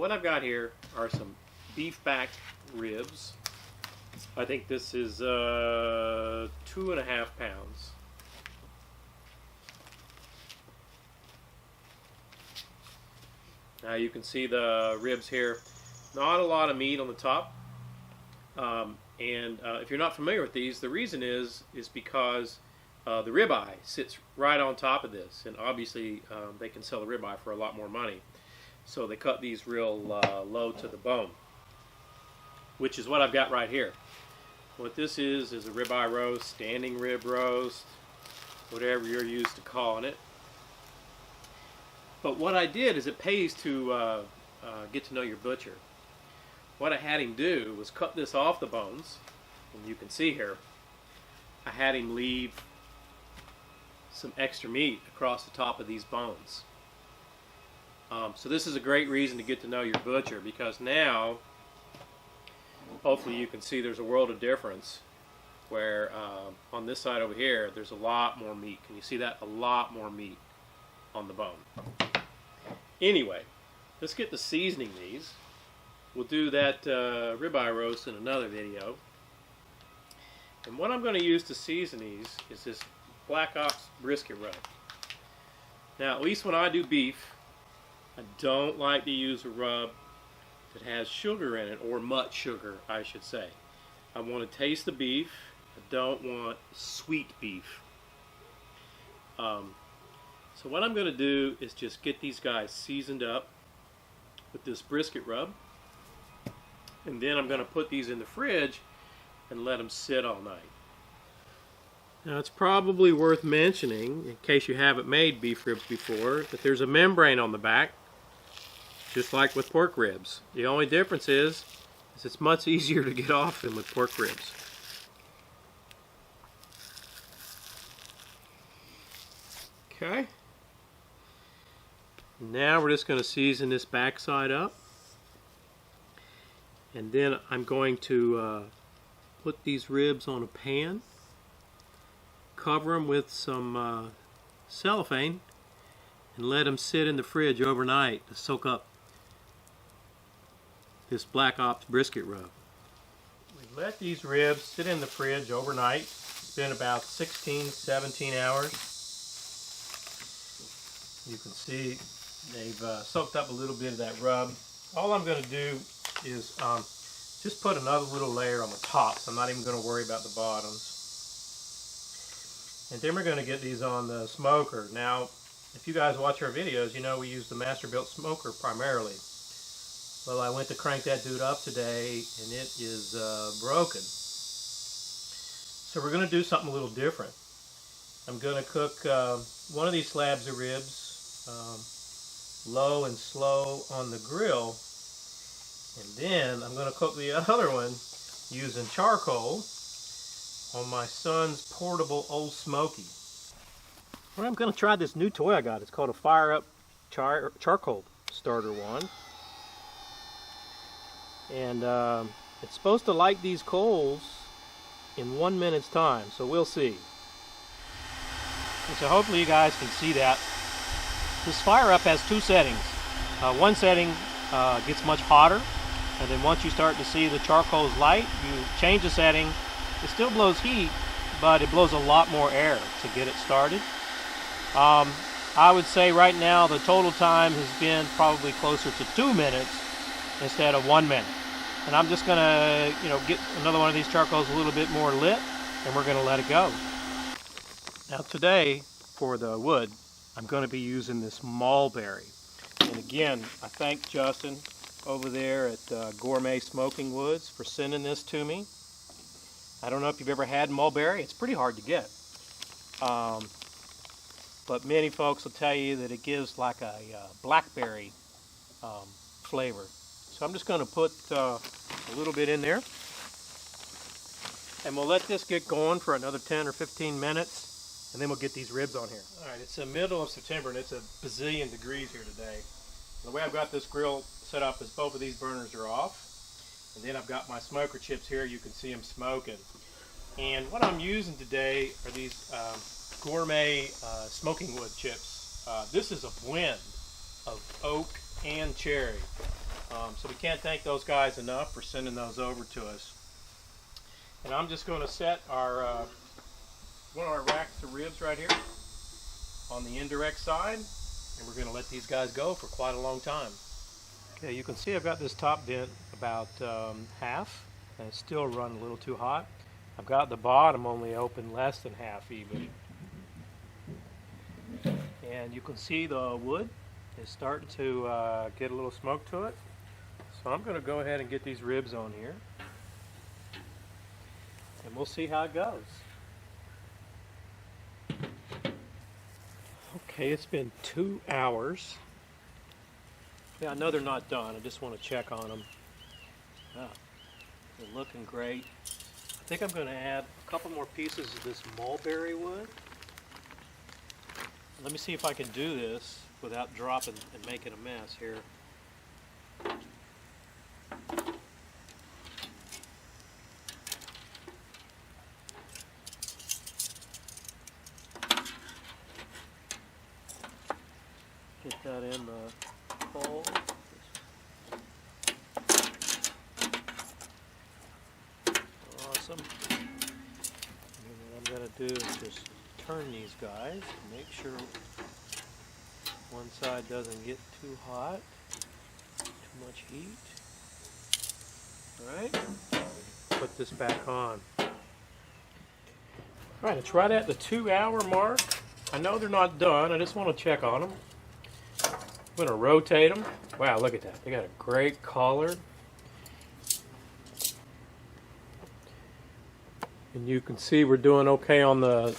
what I've got here are some beef back ribs. I think this is 2.5 pounds. Now you can see the ribs here. Not a lot of meat on the top. If you're not familiar with these, the reason is because the ribeye sits right on top of this, and obviously they can sell the ribeye for a lot more money. So they cut these real low to the bone, which is what I've got right here. What this is a ribeye roast, standing rib roast, whatever you're used to calling it. But what I did is, it pays to get to know your butcher. What I had him do was cut this off the bones, and you can see here, I had him leave some extra meat across the top of these bones. So this is a great reason to get to know your butcher, because now, hopefully you can see there's a world of difference where on this side over here, there's a lot more meat. Can you see that? A lot more meat on the bone. Anyway, let's get to seasoning these. We'll do that ribeye roast in another video. And what I'm going to use to season these is this Black Ops brisket rub. Now, at least when I do beef, I don't like to use a rub that has sugar in it, or much sugar, I should say. I want to taste the beef. I don't want sweet beef. So what I'm going to do is just get these guys seasoned up with this brisket rub. And then I'm going to put these in the fridge and let them sit all night. Now, it's probably worth mentioning, in case you haven't made beef ribs before, that there's a membrane on the back, just like with pork ribs. The only difference is it's much easier to get off than with pork ribs. Okay. Now we're just going to season this backside up. And then I'm going to put these ribs on a pan, cover them with some cellophane, and let them sit in the fridge overnight to soak up this Black Ops brisket rub. We let these ribs sit in the fridge overnight. It's been about 16, 17 hours. You can see they've soaked up a little bit of that rub. All I'm going to do is just put another little layer on the tops. I'm not even going to worry about the bottoms. And then we're going to get these on the smoker. Now, if you guys watch our videos, you know we use the Masterbuilt smoker primarily. Well, I went to crank that dude up today, and it is broken. So we're going to do something a little different. I'm going to cook one of these slabs of ribs low and slow on the grill, and then I'm going to cook the other one using charcoal on my son's portable Old Smokey. Well, I'm going to try this new toy I got. It's called a Fire Up Charcoal Starter Wand. And it's supposed to light these coals in 1 minute's time, so we'll see. And so hopefully you guys can see that. This Fire Up has two settings. One setting gets much hotter, and then once you start to see the charcoal's light, you change the setting. It still blows heat, but it blows a lot more air to get it started. I would say right now the total time has been probably closer to 2 minutes instead of 1 minute. And I'm just gonna, get another one of these charcoals a little bit more lit, and we're gonna let it go. Now today, for the wood, I'm gonna be using this Mulberry. And again, I thank Justin over there at Gourmet Smoking Woods for sending this to me. I don't know if you've ever had Mulberry. It's pretty hard to get. But many folks will tell you that it gives like a blackberry flavor. So I'm just going to put a little bit in there. And we'll let this get going for another 10 or 15 minutes. And then we'll get these ribs on here. Alright, it's the middle of September and it's a bazillion degrees here today. The way I've got this grill set up is both of these burners are off. And then I've got my smoker chips here. You can see them smoking. And what I'm using today are these gourmet smoking wood chips. This is a blend of oak and cherry. So we can't thank those guys enough for sending those over to us. And I'm just going to set our one of our racks of ribs right here on the indirect side, and we're going to let these guys go for quite a long time. Okay, you can see I've got this top dent about half, and it's still running a little too hot. I've got the bottom only open less than half even. And you can see the wood is starting to get a little smoke to it. So I'm going to go ahead and get these ribs on here, and we'll see how it goes. Okay, it's been 2 hours. Yeah, I know they're not done. I just want to check on them. Oh, they're looking great. I think I'm going to add a couple more pieces of this mulberry wood. Let me see if I can do this without dropping and making a mess here. Get that in the hole. Awesome. And what I'm going to do is just turn these guys, make sure one side doesn't get too hot, too much heat. Alright, put this back on. Alright, it's right at the 2-hour mark. I know they're not done, I just want to check on them. I'm going to rotate them. Wow, look at that. They got a great color. And you can see we're doing okay on the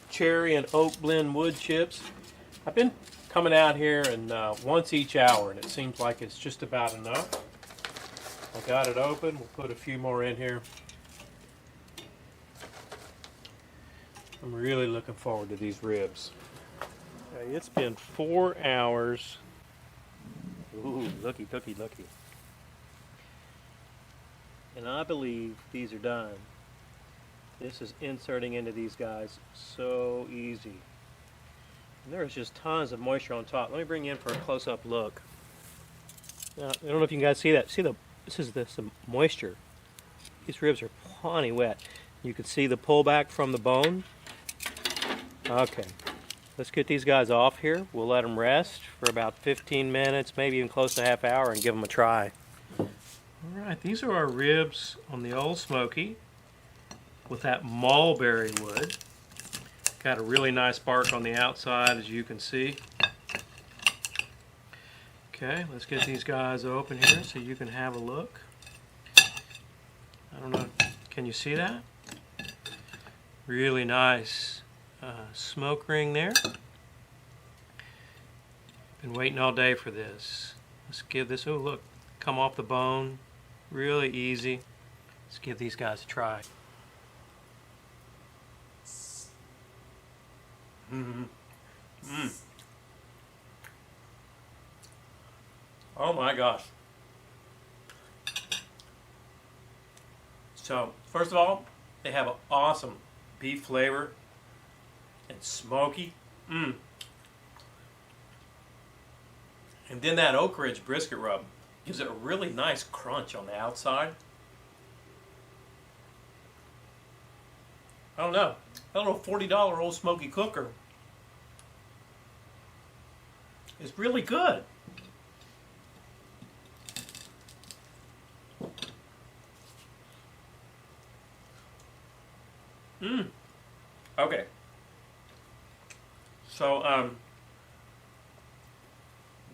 cherry and oak blend wood chips. I've been coming out here and once each hour, and it seems like it's just about enough. I got it open. We'll put a few more in here. I'm really looking forward to these ribs. Okay, it's been 4 hours. Ooh, looky, looky, looky. And I believe these are done. This is inserting into these guys so easy. And there's just tons of moisture on top. Let me bring you in for a close-up look. Now, I don't know if you guys see that. See this is the moisture. These ribs are plenty wet. You can see the pullback from the bone. Okay, let's get these guys off here. We'll let them rest for about 15 minutes, maybe even close to a half hour, and give them a try. Alright, these are our ribs on the Old Smokey with that mulberry wood. Got a really nice bark on the outside, as you can see. Okay, let's get these guys open here so you can have a look. I don't know, can you see that? Really nice smoke ring there. Been waiting all day for this. Let's give this, oh look, come off the bone. Really easy. Let's give these guys a try. Oh my gosh. So, first of all, they have an awesome beef flavor. It's smoky. And then that Oakridge brisket rub gives it a really nice crunch on the outside. I don't know. That little $40 Old Smokey cooker is really good. Okay. So,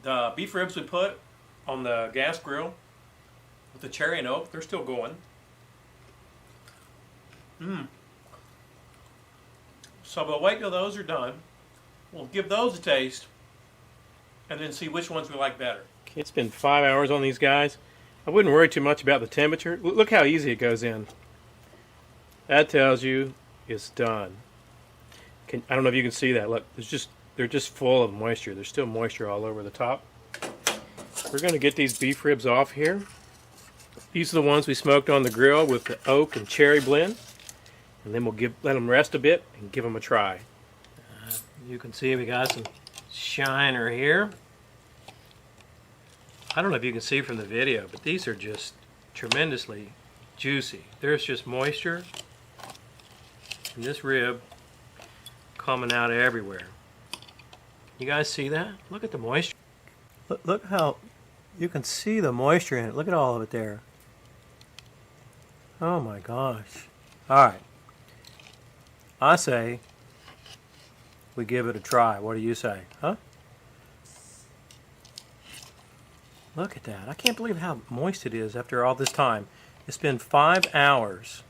the beef ribs we put on the gas grill with the cherry and oak, they're still going. So we'll wait till those are done. We'll give those a taste and then see which ones we like better. Okay, it's been 5 hours on these guys. I wouldn't worry too much about the temperature. Look how easy it goes in. That tells you it's done. I don't know if you can see that. Look, they're just full of moisture. There's still moisture all over the top. We're going to get these beef ribs off here. These are the ones we smoked on the grill with the oak and cherry blend. And then we'll let them rest a bit and give them a try. You can see we got some shiner here. I don't know if you can see from the video, but these are just tremendously juicy. There's just moisture in this rib coming out everywhere. You guys see that? Look at the moisture. Look how you can see the moisture in it. Look at all of it there. Oh my gosh. All right. I say we give it a try. What do you say? Huh? Look at that. I can't believe how moist it is after all this time. It's been 5 hours.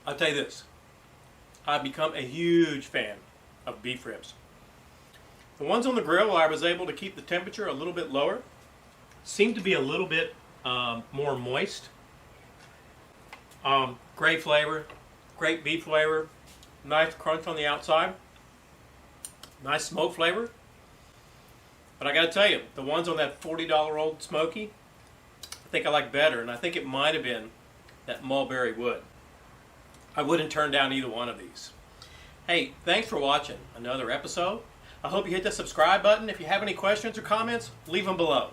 I'll tell you this. I've become a huge fan of beef ribs. The ones on the grill, I was able to keep the temperature a little bit lower. Seem to be a little bit more moist. Great flavor, great beef flavor, nice crunch on the outside, nice smoke flavor. But I got to tell you, the ones on that $40 Old Smokey, I think I like better, and I think it might have been that Mulberry wood. I wouldn't turn down either one of these. Hey, thanks for watching another episode. I hope you hit the subscribe button. If you have any questions or comments, leave them below.